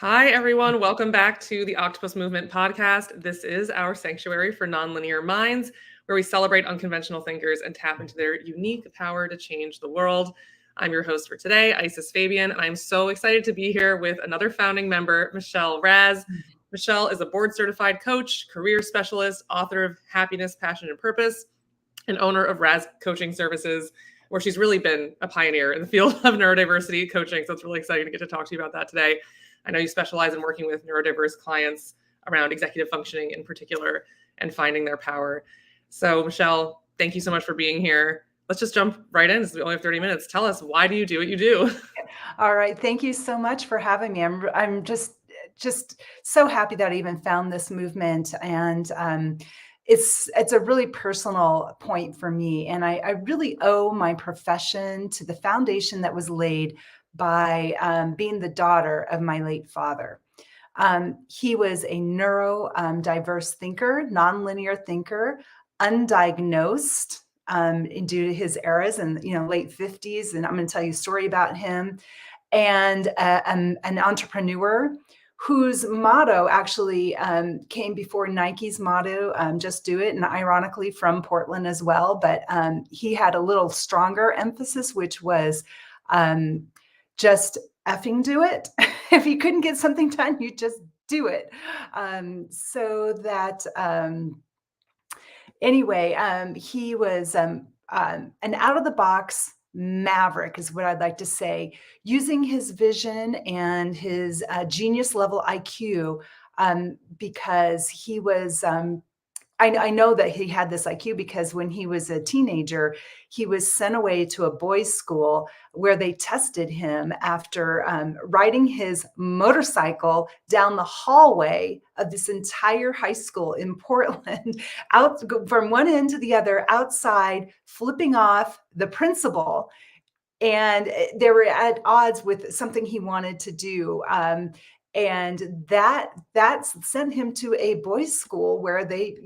Hi, everyone. Welcome back to the Octopus Movement podcast. This is our sanctuary for nonlinear minds, where we celebrate unconventional thinkers and tap into their unique power to change the world. I'm your host for today, Isis Fabian, and I'm so excited to be here with another founding member, Michelle Raz. Michelle is a board certified coach, career specialist, author of Happiness, Passion, and Purpose, and owner of Raz Coaching Services, where she's really been a pioneer in the field of neurodiversity coaching. So it's really exciting to get to talk to you about that today. I know you specialize in working with neurodiverse clients around executive functioning in particular and finding their power. So, Michelle, thank you so much for being here. Let's just jump right in. We only have 30 minutes. Tell us, why do you do what you do? All right. Thank you so much for having me. I'm just so happy that I even found this movement, and it's a really personal point for me, and I really owe my profession to the foundation that was laid by being the daughter of my late father. He was a neurodiverse thinker, nonlinear thinker, undiagnosed due to his eras and late 50s. And I'm going to tell you a story about him, and an entrepreneur whose motto actually came before Nike's motto, just do it, and ironically from Portland as well. But he had a little stronger emphasis, which was just effing do it. If you couldn't get something done, you just do it. So that anyway, he was an out of the box maverick, is what I'd like to say, using his vision and his genius level IQ, because he was. I know that he had this IQ because when he was a teenager, he was sent away to a boys' school where they tested him after riding his motorcycle down the hallway of this entire high school in Portland, out from one end to the other, outside, flipping off the principal. And they were at odds with something he wanted to do. And that sent him to a boys' school where they,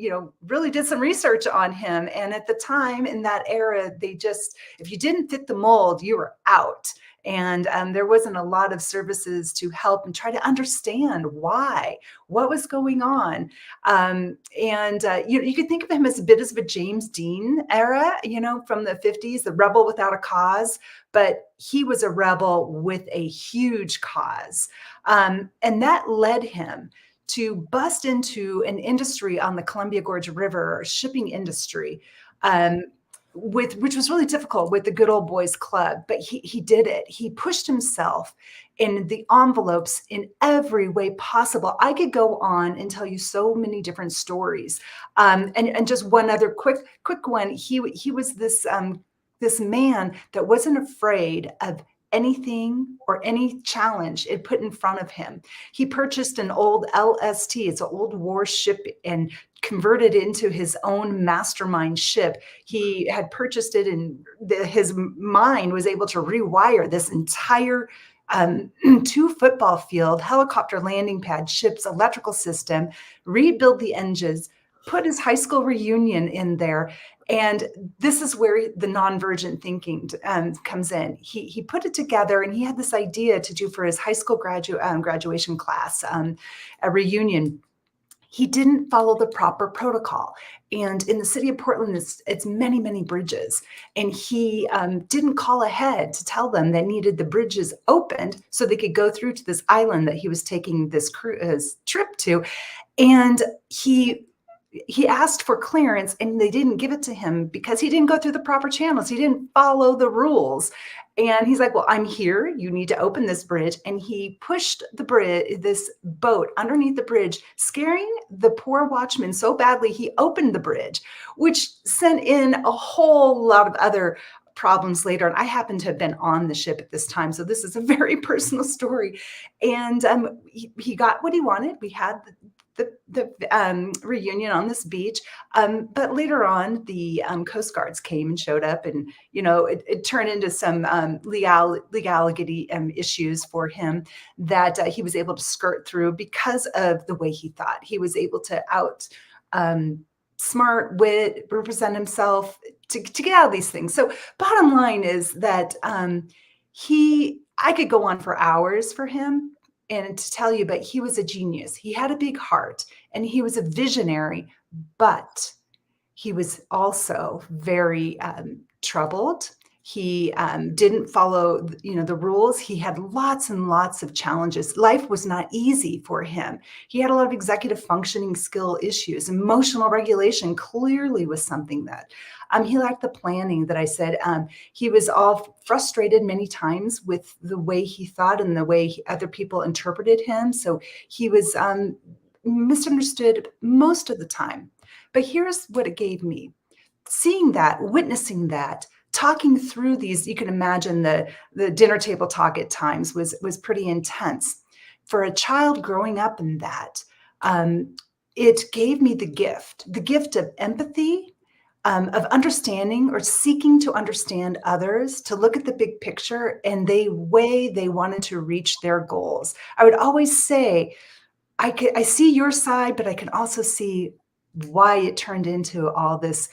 really did some research on him. And at the time, in that era, they just, if you didn't fit the mold, you were out. And there wasn't a lot of services to help and try to understand what was going on. You could think of him as a bit of a James Dean era, from the 50s, the rebel without a cause, but he was a rebel with a huge cause. And that led him to bust into an industry on the Columbia Gorge River, shipping industry, which was really difficult with the Good Old Boys Club, but he did it. He pushed himself in the envelopes in every way possible. I could go on and tell you so many different stories. And just one other quick one. He was this man that wasn't afraid of anything or any challenge it put in front of him. He purchased an old LST, it's an old warship, and converted it into his own mastermind ship. He had purchased it, and his mind was able to rewire this entire 2 football field, helicopter landing pad, ship's electrical system, rebuild the engines, put his high school reunion in there. And this is where the non-vergent thinking comes in. He put it together, and he had this idea to do for his high school graduation class, a reunion. He didn't follow the proper protocol. And in the city of Portland, it's many, many bridges. And he didn't call ahead to tell them they needed the bridges opened so they could go through to this island that he was taking this trip to. And he asked for clearance, and they didn't give it to him because he didn't go through the proper channels. He didn't follow the rules. And he's like, well, I'm here. You need to open this bridge. And he pushed this boat underneath the bridge, scaring the poor watchman so badly, he opened the bridge, which sent in a whole lot of other problems later. And I happened to have been on the ship at this time, so this is a very personal story. And he got what he wanted. We had the reunion on this beach. But later on, the Coast Guards came and showed up, and, it turned into some legality issues for him that he was able to skirt through because of the way he thought. He was able to smart wit, represent himself to get out of these things. So bottom line is that I could go on for hours for him, and to tell you, but he was a genius. He had a big heart and he was a visionary, but he was also very troubled. He didn't follow, the rules. He had lots and lots of challenges. Life was not easy for him. He had a lot of executive functioning skill issues. Emotional regulation clearly was something that he lacked the planning that I said. He was all frustrated many times with the way he thought and the way other people interpreted him. So he was misunderstood most of the time. But here's what it gave me. Seeing that, witnessing that, talking through these, you can imagine the dinner table talk at times was pretty intense. For a child growing up in that, um, it gave me the gift of empathy, of understanding or seeking to understand others, to look at the big picture and the way they wanted to reach their goals. I would always say, I see your side, but I can also see why it turned into all this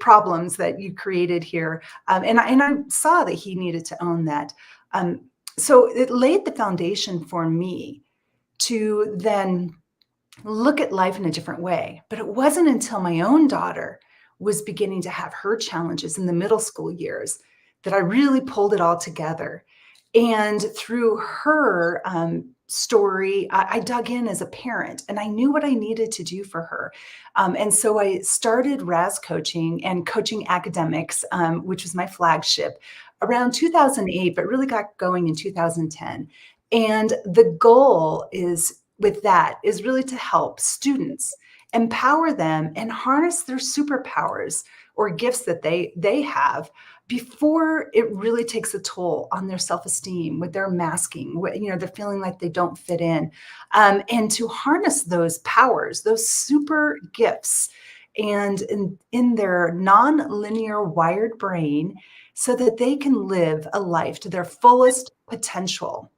problems that you created here. And I saw that he needed to own that. Um, so it laid the foundation for me to then look at life in a different way. But it wasn't until my own daughter was beginning to have her challenges in the middle school years that I really pulled it all together. And through her story, I dug in as a parent and I knew what I needed to do for her. And so I started Raz Coaching and Coaching Academics, which was my flagship around 2008, but really got going in 2010. And the goal is with that is really to help students empower them and harness their superpowers or gifts that they have before it really takes a toll on their self-esteem with their masking, they're feeling like they don't fit in, and to harness those powers, those super gifts, and in their non-linear wired brain so that they can live a life to their fullest potential.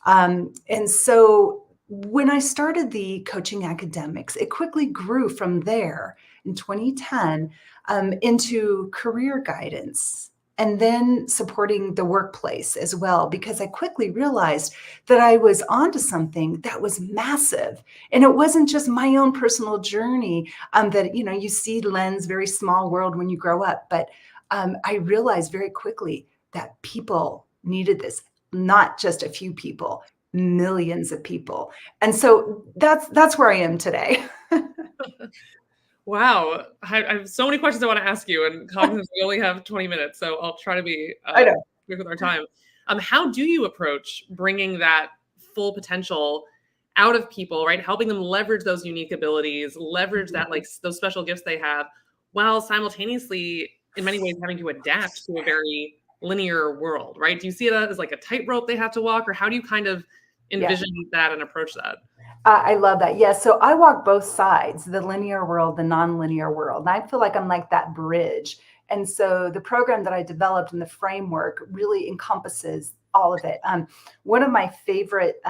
And so when I started the coaching academics, it quickly grew from there in 2010 into career guidance and then supporting the workplace as well, because I quickly realized that I was onto something that was massive. And it wasn't just my own personal journey that, you see lens, very small world when you grow up. But I realized very quickly that people needed this, not just a few people, millions of people. And so that's where I am today. Wow. I have so many questions I want to ask you, and cognizant, we only have 20 minutes, so I'll try to be I know. quick with our time. How do you approach bringing that full potential out of people, right? Helping them leverage those unique abilities, leverage that, like those special gifts they have, while simultaneously, in many ways, having to adapt to a very linear world, right? Do you see it as like a tightrope they have to walk, or how do you kind of Yeah. envision that and approach that? I love that. Yes. So I walk both sides, the linear world, the nonlinear world. And I feel like I'm like that bridge. And so the program that I developed and the framework really encompasses all of it. One of my favorite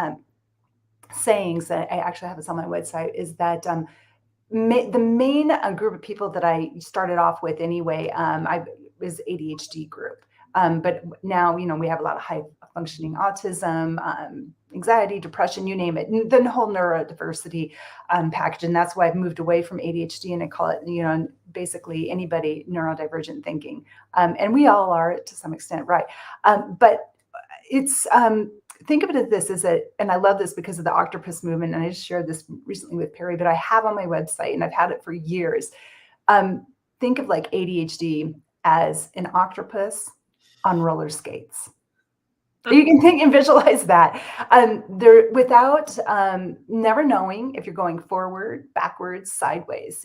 sayings that I actually have this on my website is that the main group of people that I started off with anyway, I was ADHD group. But now, we have a lot of high functioning autism, anxiety, depression, you name it, the whole neurodiversity package. And that's why I've moved away from ADHD and I call it, basically anybody neurodivergent thinking. And we all are to some extent, right? But it's, think of it as this, and I love this because of the octopus movement. And I just shared this recently with Perry, but I have on my website and I've had it for years. Think of like ADHD as an octopus on roller skates. You can think and visualize that. They're without never knowing if you're going forward, backwards, sideways,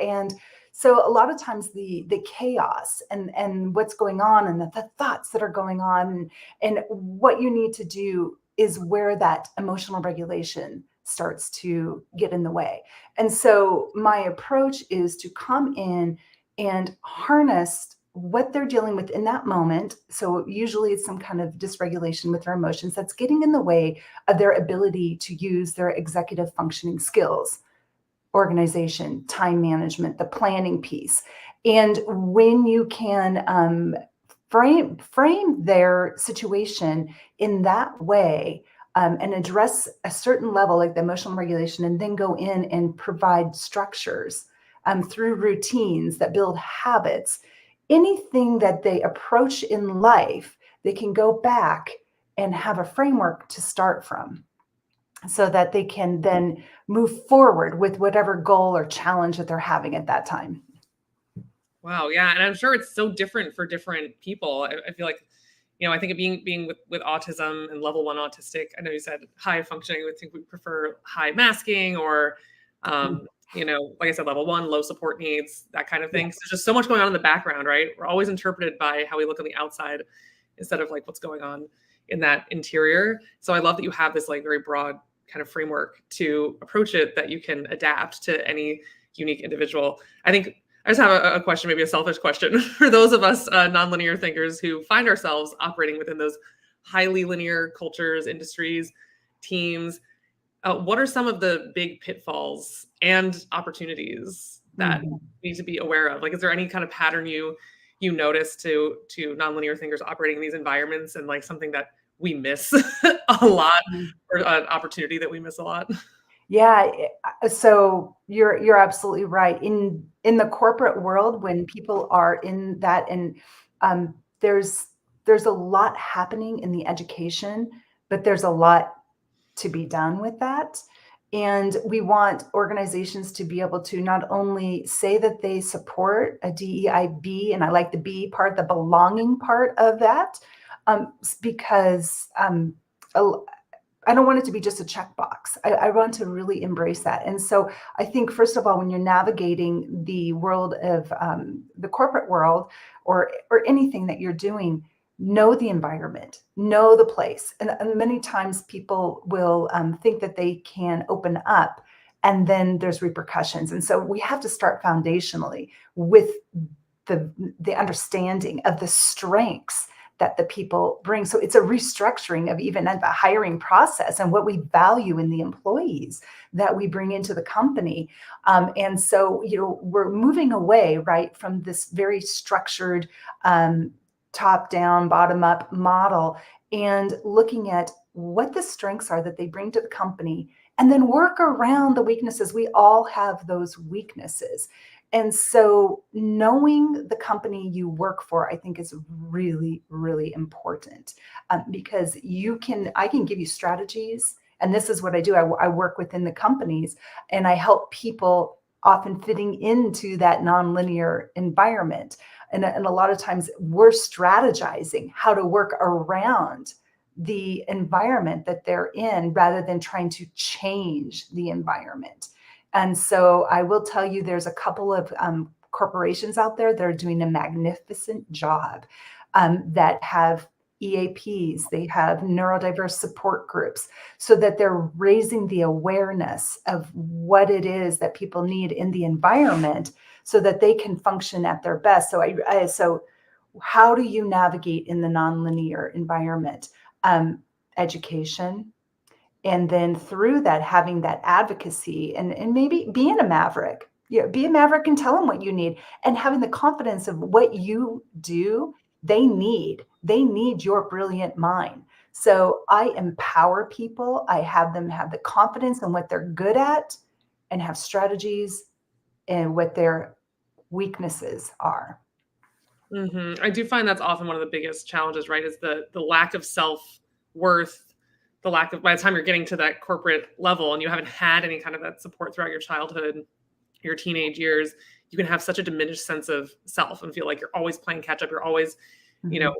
and so a lot of times the chaos and what's going on and the thoughts that are going on and what you need to do is where that emotional regulation starts to get in the way. And so my approach is to come in and harness what they're dealing with in that moment. So usually it's some kind of dysregulation with their emotions that's getting in the way of their ability to use their executive functioning skills, organization, time management, the planning piece. And when you can frame their situation in that way, and address a certain level, like the emotional regulation, and then go in and provide structures through routines that build habits. Anything that they approach in life, they can go back and have a framework to start from so that they can then move forward with whatever goal or challenge that they're having at that time. Wow, yeah, and I'm sure it's so different for different people. I feel like, I think of being with autism and level 1 autistic. I know you said high functioning. I would think we prefer high masking or, Mm, like I said, level 1, low support needs, that kind of yeah. thing. So there's just so much going on in the background, right? We're always interpreted by how we look on the outside instead of like what's going on in that interior. So I love that you have this like very broad kind of framework to approach it that you can adapt to any unique individual. I think I just have a question, maybe a selfish question for those of us nonlinear thinkers who find ourselves operating within those highly linear cultures, industries, teams. What are some of the big pitfalls and opportunities that Mhm. you need to be aware of? Like, is there any kind of pattern you notice to nonlinear thinkers operating in these environments, and like something that we miss a lot, Mhm. or an opportunity that we miss a lot? Yeah, so you're absolutely right. In the corporate world, when people are in that, and um, there's a lot happening in the education, but there's a lot to be done with that. And we want organizations to be able to not only say that they support a DEIB, and I like the B part, the belonging part of that, because a, I don't want it to be just a checkbox. I want to really embrace that. And so I think, first of all, when you're navigating the world of the corporate world, or anything that you're doing, know the environment, know the place. And many times people will think that they can open up, and then there's repercussions. And so we have to start foundationally with the understanding of the strengths that the people bring. So it's a restructuring of even the hiring process and what we value in the employees that we bring into the company. And so, we're moving away, right, from this very structured, top down, bottom up model, and looking at what the strengths are that they bring to the company, and then work around the weaknesses. We all have those weaknesses. And so knowing the company you work for, I think, is really, really important, because I can give you strategies. And this is what I do. I work within the companies, and I help people often fitting into that nonlinear environment. And a lot of times we're strategizing how to work around the environment that they're in rather than trying to change the environment. And so I will tell you, there's a couple of corporations out there that are doing a magnificent job, that have EAPs, they have neurodiverse support groups, so that they're raising the awareness of what it is that people need in the environment so that they can function at their best. So how do you navigate in the nonlinear environment? Education, and then through that, having that advocacy, and maybe being a maverick. Be a maverick and tell them what you need, and having the confidence of what you do. They need your brilliant mind. So I empower people. I have them have the confidence in what they're good at, and have strategies and what their weaknesses are. I do find that's often one of the biggest challenges, right? Is the lack of self worth, the lack of, by the time you're getting to that corporate level and you haven't had any kind of that support throughout your childhood, your teenage years, you can have such a diminished sense of self and feel like you're always playing catch up. You're always, you know, Mhm.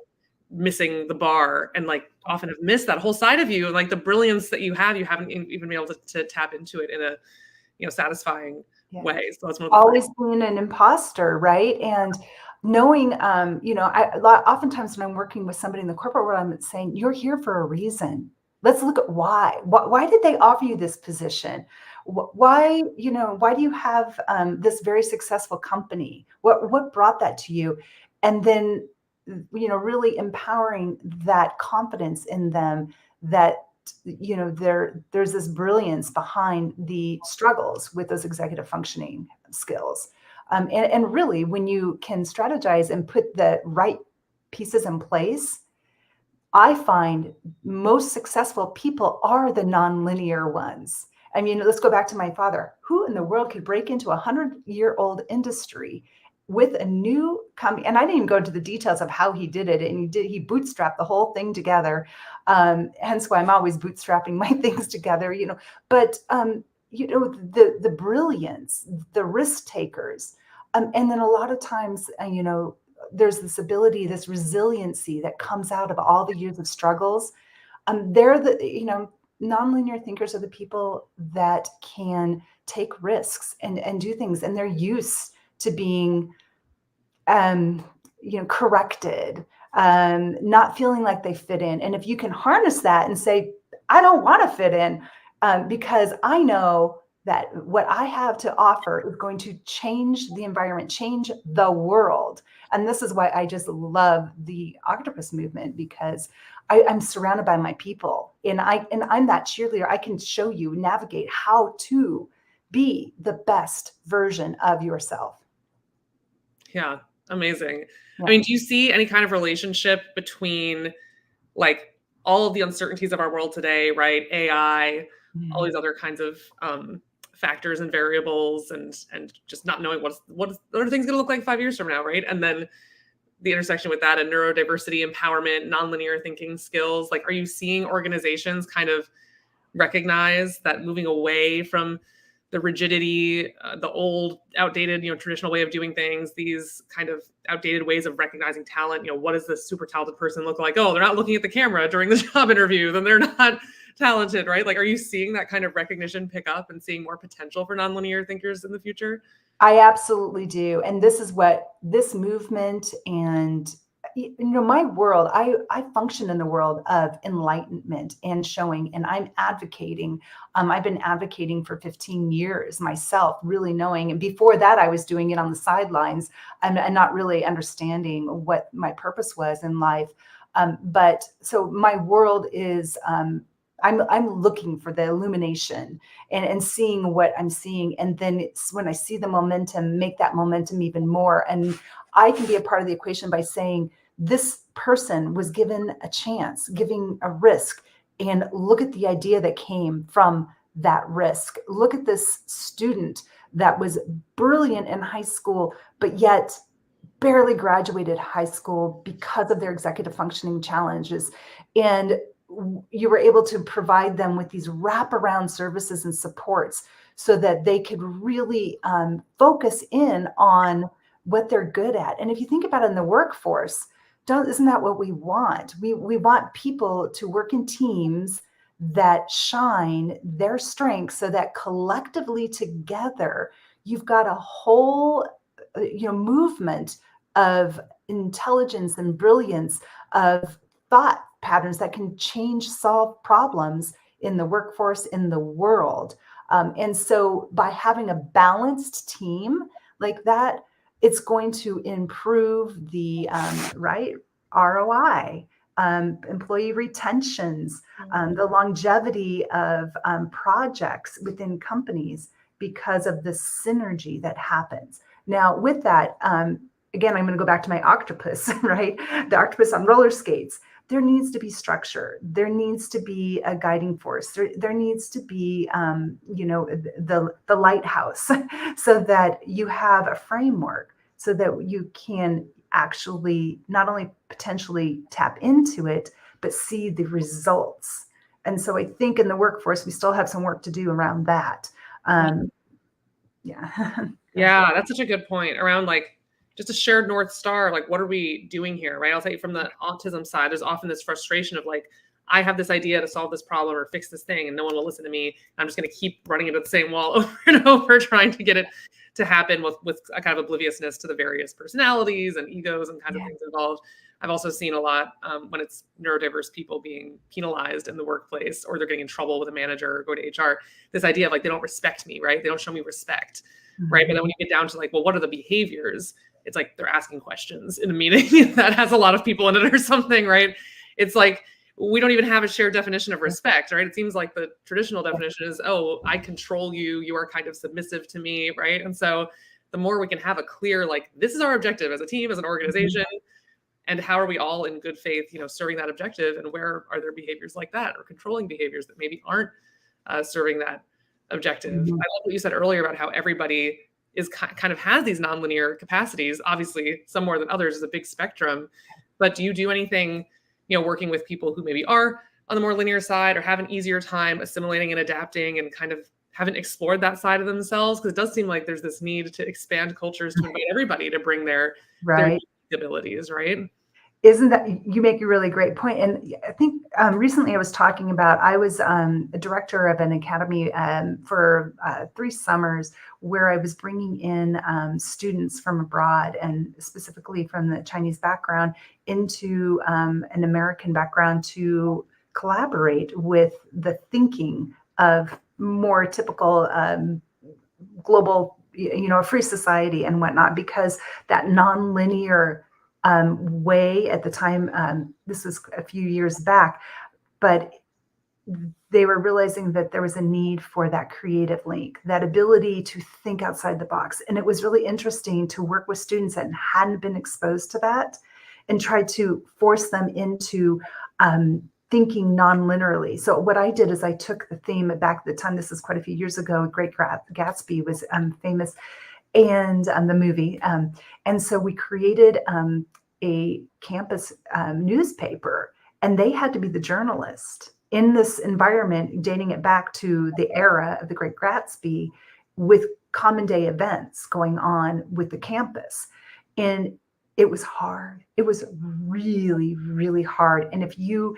missing the bar, and like often have missed that whole side of you, and like the brilliance that you have, you haven't even been able to tap into it in a, satisfying Yeah. way. So that's one of the first. Always being an imposter, right? And knowing, oftentimes when I'm working with somebody in the corporate world, I'm saying, you're here for a reason. Let's look at why. Why did they offer you this position? Why do you have this very successful company? What brought that to you? And then, really empowering that confidence in them, that there's this brilliance behind the struggles with those executive functioning skills. And really, when you can strategize and put the right pieces in place, I find most successful people are the nonlinear ones. I mean, let's go back to my father. Who in the world could break into a 100-year-old industry with a new company? And I didn't even go into the details of how he did it. And he bootstrapped the whole thing together. Hence why I'm always bootstrapping my things together, but the brilliance, the risk takers. And then a lot of times, there's this ability, this resiliency that comes out of all the years of struggles. They're nonlinear thinkers are the people that can take risks and do things, and they're used to being um, corrected, not feeling like they fit in. And if you can harness that and say, I don't want to fit in, because I know that what I have to offer is going to change the environment, change the world. And this is why I just love the octopus movement, because I'm surrounded by my people, and I'm that cheerleader. I can show you, navigate how to be the best version of yourself. Yeah, amazing. I Yeah. mean, do you see any kind of relationship between like all of the uncertainties of our world today, right? AI, all Mhm. these other kinds of factors and variables, and just not knowing what are things going to look like 5 years from now, right? And then the intersection with that and neurodiversity, empowerment, nonlinear thinking skills. Like, are you seeing organizations kind of recognize that moving away from the rigidity, the old, outdated, traditional way of doing things, these kind of outdated ways of recognizing talent? What does this super talented person look like? Oh, they're not looking at the camera during the job interview, then they're not talented, right? Like, are you seeing that kind of recognition pick up and seeing more potential for nonlinear thinkers in the future? I absolutely do. And this is what this movement and my world, I function in the world of enlightenment and showing, and I'm advocating. I've been advocating for 15 years myself, really knowing. And before that, I was doing it on the sidelines and not really understanding what my purpose was in life. But so my world is, I'm looking for the illumination and seeing what I'm seeing. And then it's when I see the momentum, make that momentum even more. And I can be a part of the equation by saying, this person was given a chance, giving a risk. And look at the idea that came from that risk. Look at this student that was brilliant in high school, but yet barely graduated high school because of their executive functioning challenges. And you were able to provide them with these wraparound services and supports so that they could really focus in on what they're good at. And if you think about it in the workforce, isn't that what we want? We want people to work in teams that shine their strengths so that collectively together, you've got a whole movement of intelligence and brilliance, of thought patterns that can solve problems in the workforce, in the world. And so by having a balanced team like that, it's going to improve the right ROI, employee retentions, the longevity of projects within companies because of the synergy that happens. Now, with that, again, I'm going to go back to my octopus, right? The octopus on roller skates. There needs to be structure. There needs to be a guiding force. There needs to be, the lighthouse, so that you have a framework, so that you can actually not only potentially tap into it, but see the results. And so I think in the workforce, we still have some work to do around that. Yeah. Yeah, that's such a good point around like just a shared North Star. Like, what are we doing here? Right. I'll tell you from the autism side, there's often this frustration of like, I have this idea to solve this problem or fix this thing, and no one will listen to me. I'm just going to keep running into the same wall over and over, trying to get it to happen with a kind of obliviousness to the various personalities and egos and kinds of Yeah. things involved. I've also seen a lot when it's neurodiverse people being penalized in the workplace, or they're getting in trouble with a manager or go to HR. This idea of like, they don't respect me, right? They don't show me respect. Right. But then when you get down to like, well, what are the behaviors? It's like they're asking questions in a meeting that has a lot of people in it or something, right? It's like we don't even have a shared definition of respect, right? It seems like the traditional definition is, oh, I control you, you are kind of submissive to me, right? And so the more we can have a clear, like, this is our objective as a team, as an organization, And how are we all in good faith, serving that objective? And where are there behaviors like that, or controlling behaviors that maybe aren't serving that objective? I Mhm. love what you said earlier about how everybody is kind of has these nonlinear capacities. Obviously, some more than others is a big spectrum. But do you do anything, working with people who maybe are on the more linear side or have an easier time assimilating and adapting and kind of haven't explored that side of themselves? Because it does seem like there's this need to expand cultures to invite everybody to bring their Right. abilities, right? Isn't that, you make a really great point. And I think recently I was talking about, I was a director of an academy for 3 summers where I was bringing in students from abroad and specifically from the Chinese background into an American background to collaborate with the thinking of more typical global, a free society and whatnot, because that nonlinear way at the time, this was a few years back, but they were realizing that there was a need for that creative link, that ability to think outside the box. And it was really interesting to work with students that hadn't been exposed to that and try to force them into thinking non-linearly. So what I did is I took the theme back at the time, this is quite a few years ago, Great Gatsby was famous, and the movie. And so we created a campus newspaper, and they had to be the journalist in this environment, dating it back to the era of the Great Gatsby, with common day events going on with the campus. And it was hard. It was really, really hard. And if you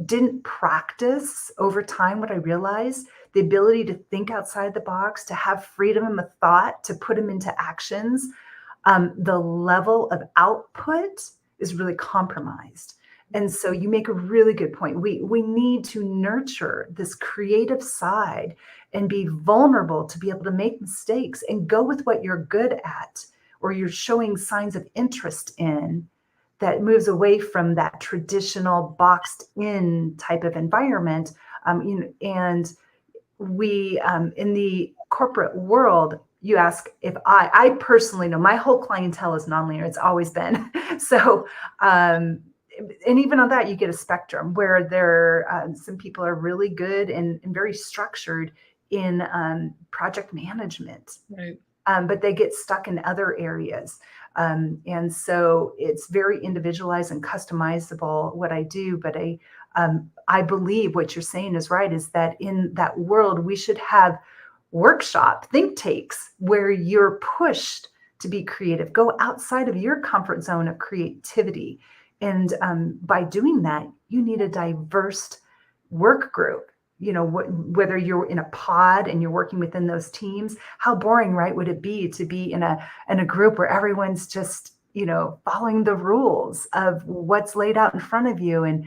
didn't practice over time, what I realized, the ability to think outside the box, to have freedom of thought, to put them into actions, the level of output is really compromised. And so you make a really good point. We need to nurture this creative side and be vulnerable to be able to make mistakes and go with what you're good at or you're showing signs of interest in, that moves away from that traditional boxed in type of environment. And we, in the corporate world, you ask if I personally know my whole clientele is nonlinear. It's always been. So, and even on that, you get a spectrum where some people are really good and very structured in project management. Right. But they get stuck in other areas. And so it's very individualized and customizable what I do. But I believe what you're saying is right, is that in that world, we should have think tanks where you're pushed to be creative, go outside of your comfort zone of creativity. And by doing that, you need a diverse work group. Whether you're in a pod and you're working within those teams, how boring, right, would it be to be in a group where everyone's just, following the rules of what's laid out in front of you, and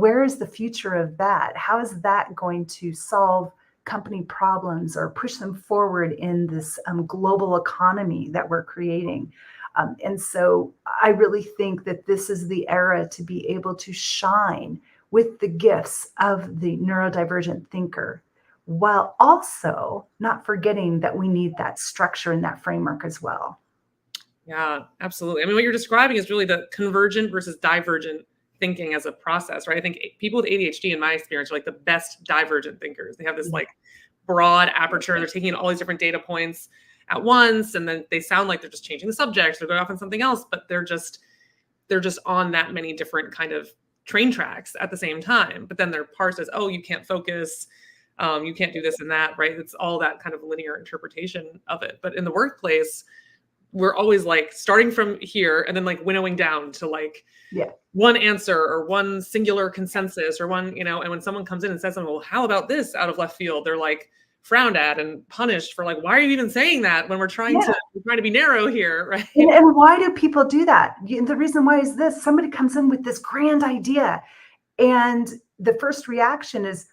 where is the future of that? How is that going to solve company problems or push them forward in this global economy that we're creating? And so I really think that this is the era to be able to shine with the gifts of the neurodivergent thinker, while also not forgetting that we need that structure and that framework as well. Yeah, absolutely. I mean, what you're describing is really the convergent versus divergent thinking as a process, right? I think people with ADHD, in my experience, are like the best divergent thinkers. They have this like broad aperture. They're taking in all these different data points at once, and then they sound like they're just changing the subject. They're going off on something else, but they're just on that many different kind of train tracks at the same time. But then they're parsed as, oh, you can't focus, you can't do this and that, right? It's all that kind of linear interpretation of it. But in the workplace, we're always like starting from here and then like winnowing down to like one answer or one singular consensus or one, and when someone comes in and says something, well, how about this, out of left field, they're like frowned at and punished for like, why are you even saying that when we're trying to be narrow here, right? And why do people do that? The reason why is this: somebody comes in with this grand idea, and the first reaction is,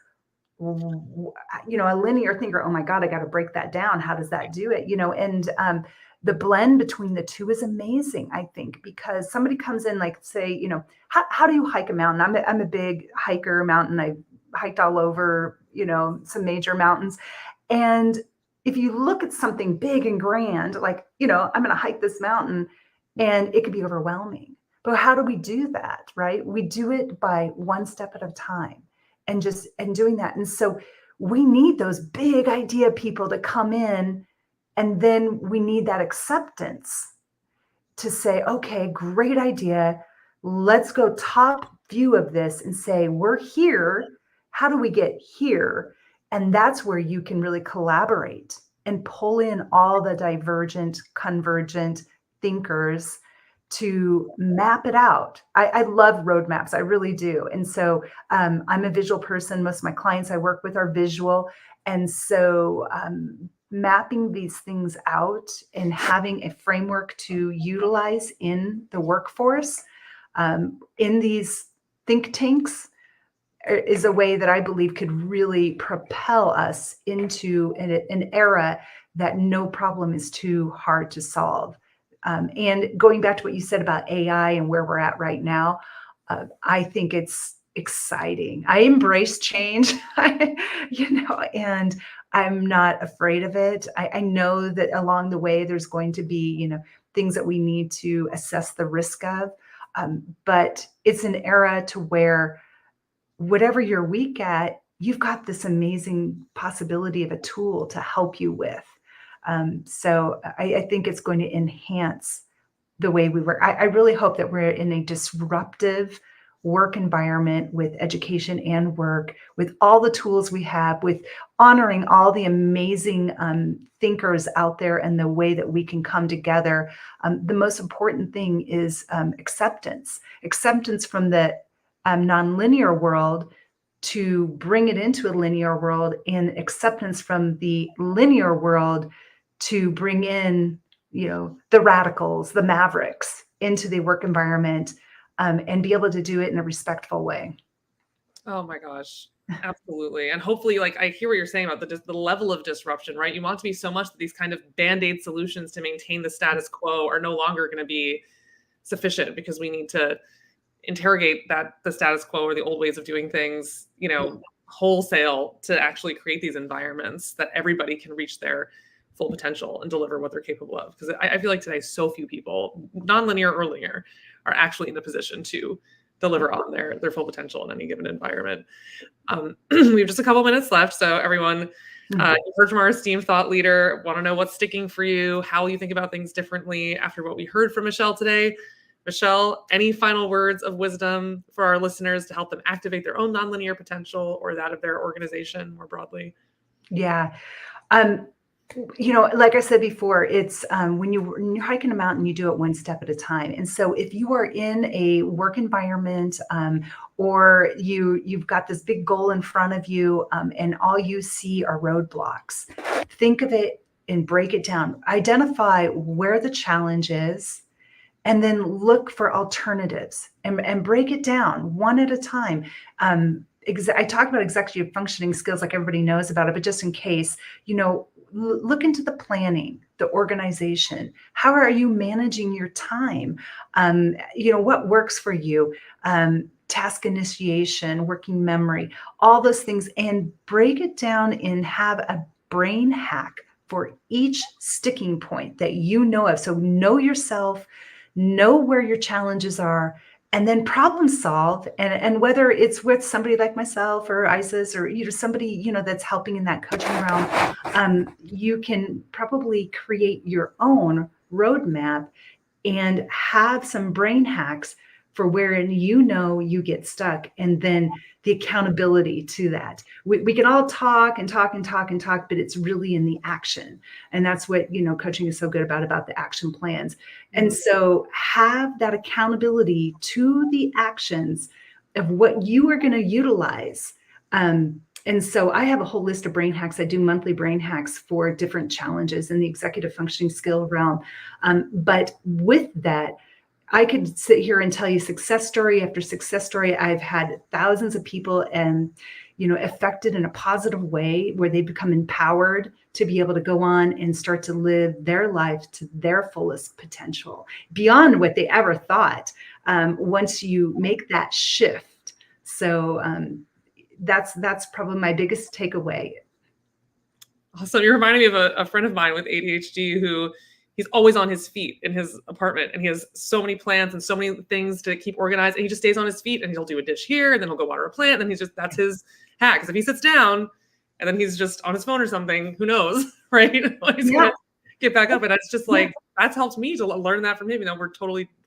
a linear thinker, oh my God, I got to break that down. How does that do it? And the blend between the two is amazing, I think, because somebody comes in, like, say, how do you hike a mountain? I'm a big hiker, mountain. I hiked all over, some major mountains. And if you look at something big and grand, like, I'm going to hike this mountain, and it could be overwhelming. But how do we do that, right? We do it by one step at a time and doing that. And so we need those big idea people to come in, and then we need that acceptance to say, okay, great idea. Let's go top view of this and say, we're here. How do we get here? And that's where you can really collaborate and pull in all the divergent, convergent thinkers to map it out. I love roadmaps. I really do. And so I'm a visual person. Most of my clients I work with are visual. And so mapping these things out and having a framework to utilize in the workforce, in these think tanks, is a way that I believe could really propel us into an era that no problem is too hard to solve. And going back to what you said about AI and where we're at right now, I think it's exciting. I embrace change, and I'm not afraid of it. I know that along the way, there's going to be, things that we need to assess the risk of. But it's an era to where whatever you're weak at, you've got this amazing possibility of a tool to help you with. So I think it's going to enhance the way we work. I really hope that we're in a disruptive work environment with education and work, with all the tools we have, with honoring all the amazing thinkers out there and the way that we can come together. The most important thing is acceptance from the nonlinear world to bring it into a linear world, and acceptance from the linear world to bring in, the radicals, the mavericks into the work environment, and be able to do it in a respectful way. Oh my gosh. Absolutely. And hopefully, like, I hear what you're saying about the level of disruption, right? You want it to be so much that these kind of band-aid solutions to maintain the status quo are no longer going to be sufficient, because we need to interrogate the status quo or the old ways of doing things, wholesale, to actually create these environments that everybody can reach their full potential and deliver what they're capable of. Because I feel like today, so few people, nonlinear or linear, are actually in a position to deliver on their full potential in any given environment. We have just a couple minutes left. So everyone, you've heard from our esteemed thought leader. Want to know what's sticking for you, how you think about things differently after what we heard from Michelle today. Michelle, any final words of wisdom for our listeners to help them activate their own nonlinear potential or that of their organization more broadly? Yeah. Like I said before, it's when you're hiking a mountain, you do it one step at a time. And so if you are in a work environment, or you've got this big goal in front of you, and all you see are roadblocks, think of it and break it down. Identify where the challenge is, and then look for alternatives, and break it down one at a time. I talk about executive functioning skills like everybody knows about it, but just in case, look into the planning, the organization. How are you managing your time? What works for you? Task initiation, working memory, all those things, and break it down and have a brain hack for each sticking point that you know of. So know yourself, know where your challenges are, and then problem solve. And whether it's with somebody like myself or Isis, or somebody that's helping in that coaching realm, you can probably create your own roadmap and have some brain hacks for wherein you get stuck, and then the accountability to that. We can all talk and talk and talk and talk, but it's really in the action. And that's what, coaching is so good about the action plans. And so have that accountability to the actions of what you are going to utilize. And so I have a whole list of brain hacks. I do monthly brain hacks for different challenges in the executive functioning skill realm. But with that, I could sit here and tell you success story after success story. I've had thousands of people affected in a positive way, where they become empowered to be able to go on and start to live their life to their fullest potential, beyond what they ever thought, once you make that shift. So that's probably my biggest takeaway. So you're reminding me of a friend of mine with ADHD who he's always on his feet in his apartment, and he has so many plants and so many things to keep organized, and he just stays on his feet, and he'll do a dish here, and then he'll go water a plant, and then that's his hack. Because if he sits down and then he's just on his phone or something, who knows, right? He's gonna get back up. And it's just like, that's helped me to learn that from him.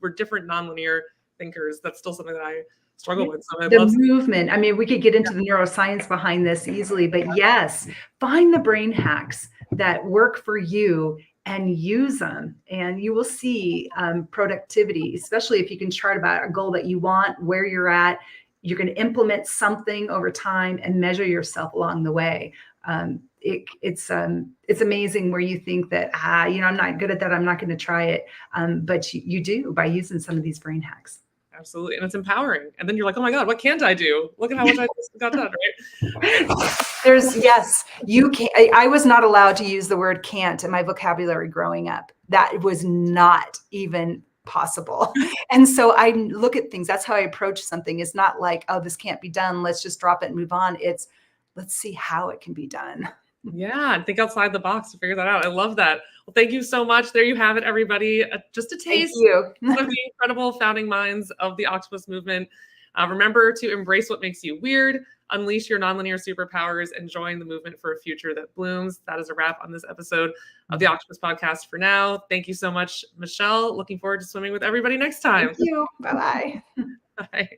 We're different nonlinear thinkers. That's still something that I struggle with. So the movement. I mean, we could get into the neuroscience behind this easily, but yes, find the brain hacks that work for you and use them, and you will see productivity, especially if you can chart about a goal that you want, where you're at. You're going to implement something over time and measure yourself along the way. It's amazing where you think that, I'm not good at that, I'm not going to try it. But you do by using some of these brain hacks. Absolutely. And it's empowering. And then you're like, oh my God, what can't I do? Look at how much I just got done, right? Yes, you can. I was not allowed to use the word can't in my vocabulary growing up. That was not even possible. And so I look at things, that's how I approach something. It's not like, oh, this can't be done, let's just drop it and move on. It's, let's see how it can be done. Yeah, and think outside the box to figure that out. I love that. Well, thank you so much. There you have it, everybody. Just a taste of the incredible founding minds of the Octopus movement. Remember to embrace what makes you weird, unleash your nonlinear superpowers, and join the movement for a future that blooms. That is a wrap on this episode of the Octopus Podcast for now. Thank you so much, Michelle. Looking forward to swimming with everybody next time. Thank you. Bye-bye. Bye.